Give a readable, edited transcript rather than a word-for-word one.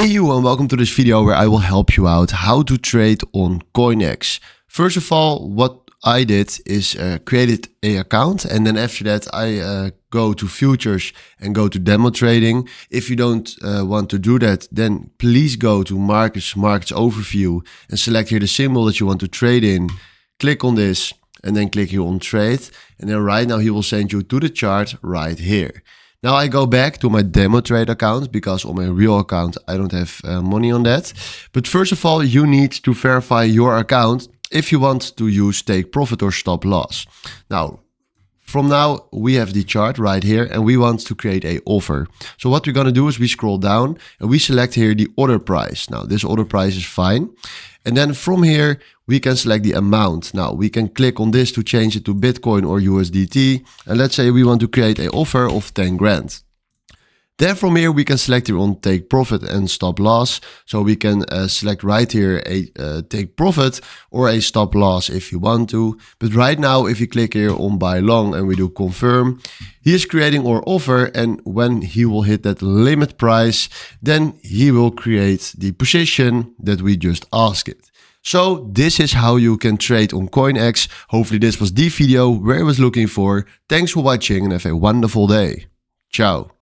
Hey you, and welcome to this video where I will help you out how to trade on CoinEX. First of all, what I did is created an account, and then after that I go to futures and go to demo trading. If you don't want to do that, then please go to markets overview and select here the symbol that you want to trade in. Click on this and then click here on trade, and then right now he will send you to the chart right here. Now I go back to my demo trade account because on my real account I don't have money on that. But first of all, you need to verify your account if you want to use take profit or stop loss. Now, from now we have the chart right here and we want to create a offer. So what we're gonna do is we scroll down and we select here the order price. Now this order price is fine. And then from here, we can select the amount. Now we can click on this to change it to Bitcoin or USDT. And let's say we want to create an offer of 10 grand. Then from here, we can select here on take profit and stop loss. So we can select right here a take profit or a stop loss if you want to. But right now, if you click here on buy long and we do confirm, he is creating our offer. And when he will hit that limit price, then he will create the position that we just asked it. So this is how you can trade on CoinEX. Hopefully this was the video where I was looking for. Thanks for watching and have a wonderful day. Ciao.